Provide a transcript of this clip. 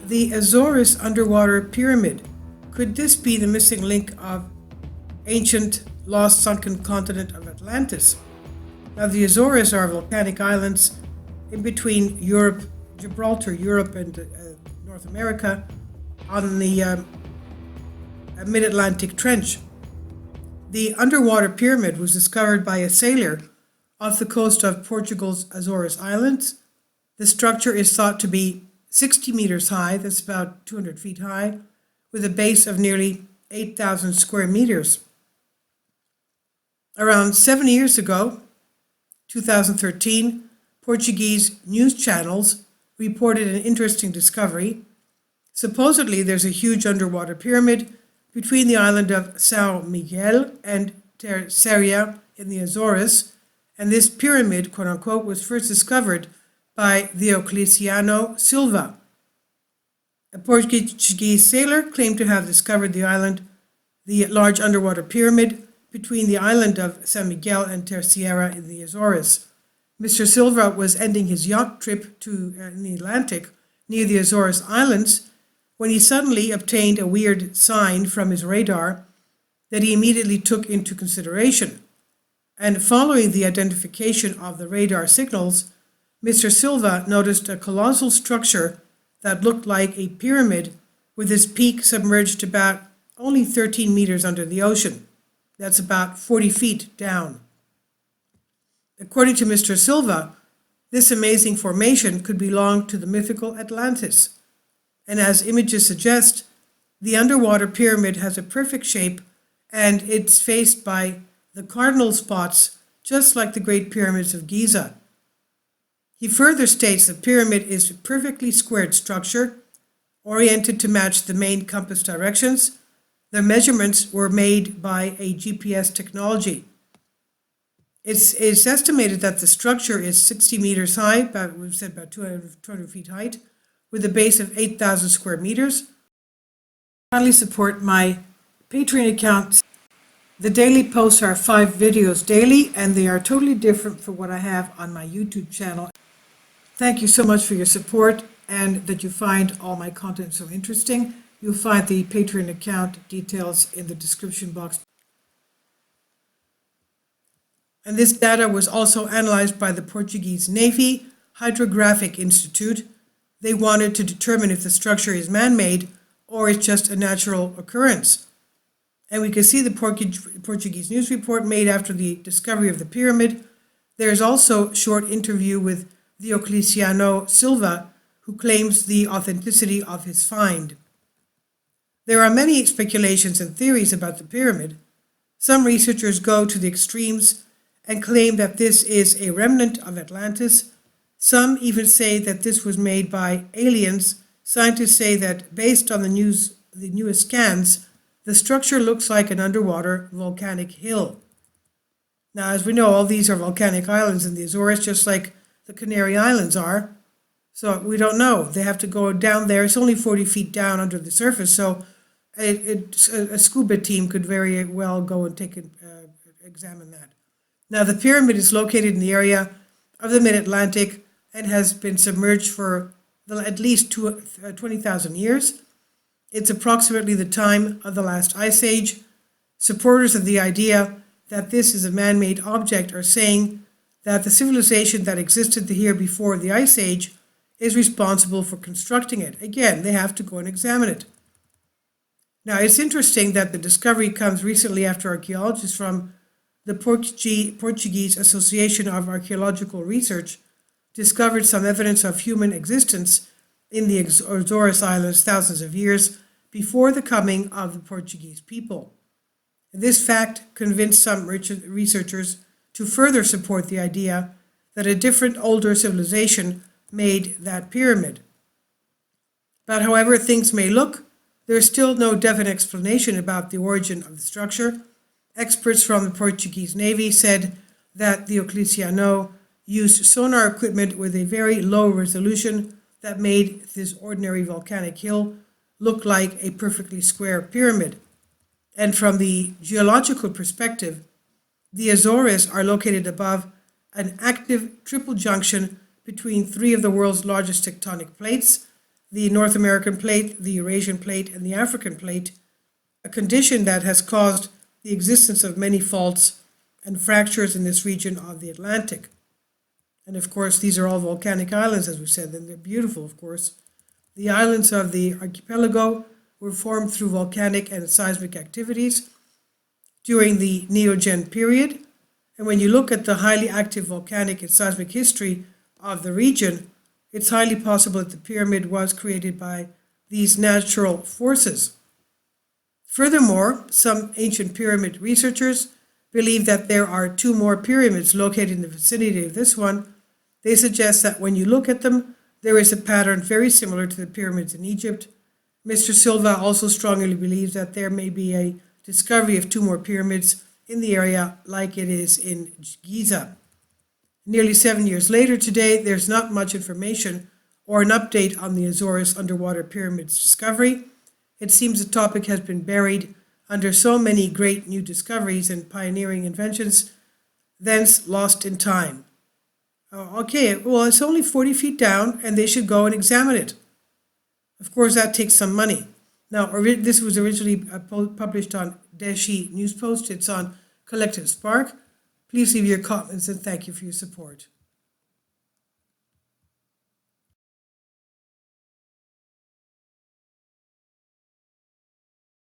The Azores underwater pyramid. Could this be the missing link of ancient lost sunken continent of Atlantis? Now, the Azores are volcanic islands in between Europe, Gibraltar, Europe, and North America on the mid-Atlantic trench. The underwater pyramid was discovered by a sailor off the coast of Portugal's Azores Islands. The structure is thought to be 60 meters high, that's about 200 feet high, with a base of nearly 8,000 square meters. Around 7 years ago, 2013, Portuguese news channels reported an interesting discovery. Supposedly, there's a huge underwater pyramid between the island of São Miguel and Terceira in the Azores, and this pyramid, quote unquote, was first discovered by Diocleciano Silva. A Portuguese sailor claimed to have discovered the large underwater pyramid between the island of São Miguel and Terceira in the Azores. Mr. Silva was ending his yacht trip in the Atlantic near the Azores Islands when he suddenly obtained a weird sign from his radar that he immediately took into consideration. And following the identification of the radar signals, Mr. Silva noticed a colossal structure that looked like a pyramid with its peak submerged about only 13 meters under the ocean. That's about 40 feet down. According to Mr. Silva, this amazing formation could belong to the mythical Atlantis. And as images suggest, the underwater pyramid has a perfect shape and it's faced by the cardinal spots, just like the Great Pyramids of Giza. He further states the pyramid is a perfectly squared structure, oriented to match the main compass directions. The measurements were made by a GPS technology. It's estimated that the structure is 60 meters high, we've said about 200 feet height, with a base of 8,000 square meters. Kindly support my Patreon account. The daily posts are 5 videos daily, and they are totally different from what I have on my YouTube channel. Thank you so much for your support and that you find all my content so interesting. You'll find the Patreon account details in the description box. And this data was also analyzed by the Portuguese Navy Hydrographic Institute. They wanted to determine if the structure is man-made or it's just a natural occurrence. And we can see the Portuguese news report made after the discovery of the pyramid. There is also a short interview with Diocleciano Silva, who claims the authenticity of his find. There are many speculations and theories about the pyramid. Some researchers go to the extremes and claim that this is a remnant of Atlantis. Some even say that this was made by aliens. Scientists say that based on the newest scans, the structure looks like an underwater volcanic hill. Now, as we know, all these are volcanic islands in the Azores, just like the Canary Islands are. So we don't know. They have to go down there. It's only 40 feet down under the surface, so a scuba team could very well go and examine that. Now, the pyramid is located in the area of the mid-Atlantic and has been submerged for at least 20,000 years. It's approximately the time of the last ice age. Supporters of the idea that this is a man-made object are saying that the civilization that existed here before the ice age is responsible for constructing it. Again, they have to go and examine it. Now, it's interesting that the discovery comes recently after archaeologists from the Portuguese Association of Archaeological Research discovered some evidence of human existence in the Azores Islands thousands of years before the coming of the Portuguese people. This fact convinced some researchers to further support the idea that a different, older civilization made that pyramid. But however things may look, there is still no definite explanation about the origin of the structure. Experts from the Portuguese Navy said that Diocleciano used sonar equipment with a very low resolution that made this ordinary volcanic hill look like a perfectly square pyramid. And from the geological perspective, the Azores are located above an active triple junction between 3 of the world's largest tectonic plates, the North American plate, the Eurasian plate, and the African plate, a condition that has caused the existence of many faults and fractures in this region of the Atlantic. And of course, these are all volcanic islands, as we said, and they're beautiful, of course. The islands of the archipelago were formed through volcanic and seismic activities during the Neogen period. And when you look at the highly active volcanic and seismic history of the region, it's highly possible that the pyramid was created by these natural forces. Furthermore, some ancient pyramid researchers believe that there are 2 more pyramids located in the vicinity of this one. They suggest that when you look at them, there is a pattern very similar to the pyramids in Egypt. Mr. Silva also strongly believes that there may be a discovery of 2 more pyramids in the area like it is in Giza. Nearly 7 years later today, there's not much information or an update on the Azores underwater pyramids discovery. It seems the topic has been buried under so many great new discoveries and pioneering inventions, thence lost in time. Okay, well, it's only 40 feet down and they should go and examine it. Of course, that takes some money. Now, this was originally published on Deshi News Post. It's on Collective Spark. Please leave your comments and thank you for your support.